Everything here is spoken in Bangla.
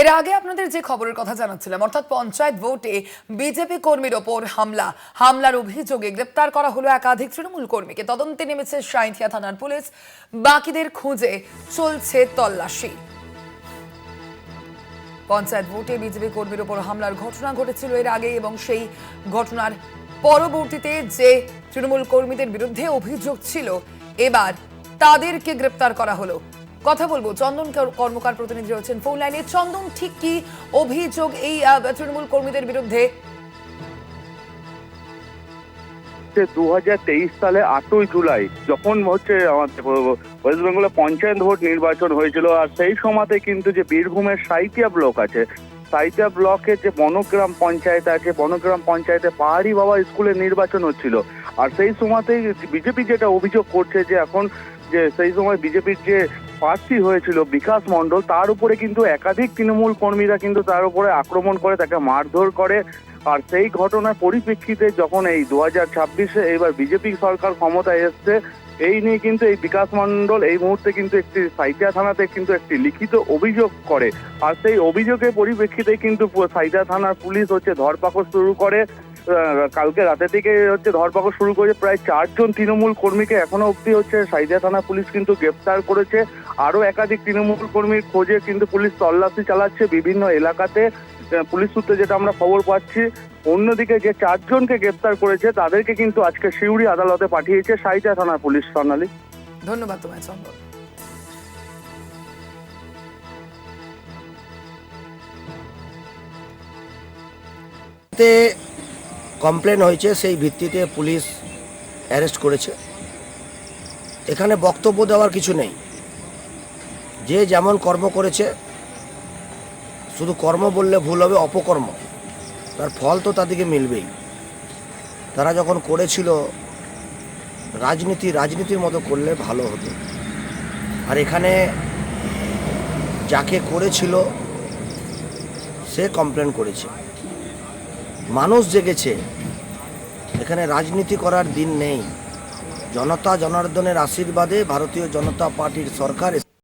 এর আগে আপনাদের যে খবরের কথা জানাচ্ছিলাম, অর্থাৎ পঞ্চায়েত ভোটে বিজেপি কর্মীর ওপর হামলার অভিযোগে গ্রেপ্তার করা হলো একাধিক তৃণমূল কর্মীকে। তদন্তে নেমেছে সাঁইথিয়া থানার পুলিশ। বাকিদের খুঁজে চলছে তল্লাশি। পঞ্চায়েত ভোটে বিজেপি কর্মীর ওপর হামলার ঘটনা ঘটেছিল এর আগে, এবং সেই ঘটনার পরবর্তীতে যে তৃণমূল কর্মীদের বিরুদ্ধে অভিযোগ ছিল, এবার তাদেরকে গ্রেপ্তার করা হলো। কথা বলবো, চন্দন কর্মকার প্রতিনিধি রয়েছেন ফোন লাইনে। চন্দন, ঠিক কি অভিযোগ এই তৃণমূল কর্মীদের বিরুদ্ধে? 2023 সালে 8ই জুলাই যখন আমাদের ওয়েস্ট বেঙ্গলে পঞ্চায়েত ভোট নির্বাচন হয়েছিল, আর সেই সময়তে কিন্তু যে বীরভূমের সাঁইথিয়া ব্লক আছে, সাঁইথিয়া ব্লকের যে বনগ্রাম পঞ্চায়েত আছে, বনগ্রাম পঞ্চায়েতে পাহাড়ি বাবা স্কুলের নির্বাচন হচ্ছিল। আর সেই সময়তেই বিজেপি যেটা অভিযোগ করছে যে এখন যে সেই সময় বিজেপির যে প্রার্থী হয়েছিল বিকাশ মণ্ডল, তার উপরে কিন্তু একাধিক তৃণমূল কর্মীরা কিন্তু তার উপরে আক্রমণ করে, তাকে মারধর করে। আর সেই ঘটনার পরিপ্রেক্ষিতে যখন এই 2026-এ এবার বিজেপি সরকার ক্ষমতায় এসছে, এই নিয়ে কিন্তু এই বিকাশ মণ্ডল এই মুহূর্তে কিন্তু একটি সাঁইথিয়া থানাতে কিন্তু একটি লিখিত অভিযোগ করে। আর সেই অভিযোগের পরিপ্রেক্ষিতে কিন্তু সাঁইথিয়া থানার পুলিশ ধরপাকড় শুরু করে। কালকে রাতে থেকে ধরপাকড় শুরু করে প্রায় 4 জন তৃণমূল কর্মীকে এখনো অবধি সাঁইথিয়া থানা পুলিশ কিন্তু গ্রেপ্তার করেছে। আরো একাধিক তৃণমূল কর্মীর খোঁজে কিন্তু পুলিশ তল্লাশি চালাচ্ছে বিভিন্ন এলাকাতে। পুলিশ সূত্রে যেটা আমরা খবর পাচ্ছি, অন্যদিকে যে 4 জনকে গ্রেপ্তার করেছে তাদেরকে কিন্তু আজকে সিউড়ি আদালতে পাঠিয়েছে সাঁইথিয়া থানার পুলিশ। স্বর্ণালী, ধন্যবাদ তোমায় চন্দন। কমপ্লেন হয়েছে, সেই ভিত্তিতে পুলিশ অ্যারেস্ট করেছে। এখানে বক্তব্য দেওয়ার কিছু নেই। যে যেমন কর্ম করেছে, শুধু কর্ম বললে ভুল হবে, অপকর্ম, তার ফল তো তাদেরকে মিলবেই। তারা যখন করেছিল রাজনীতির মতো করলে ভালো হতো। আর এখানে যাকে করেছিল সে কমপ্লেন করেছে, মানুষ জেগেছে। এখানে রাজনীতি করার দিন নেই। জনতা জনার্দনের আশীর্বাদে ভারতীয় জনতা পার্টির সরকার